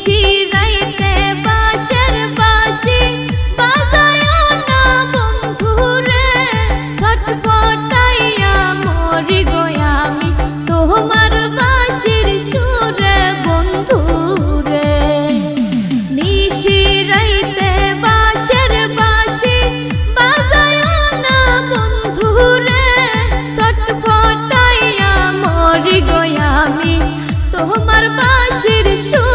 নিশিরাইতে বাঁশের বাঁশি বাজায়ও না বন্ধুরে, ছটফটাইয়া মরি গো আমি তোমার বাঁশির সুরে বন্ধুরে। নিশিরাইতে বাঁশের বাঁশি বাজায়ও না বন্ধুরে, ছটফটাইয়া মরি গো আমি তোমার বাঁশির সুরে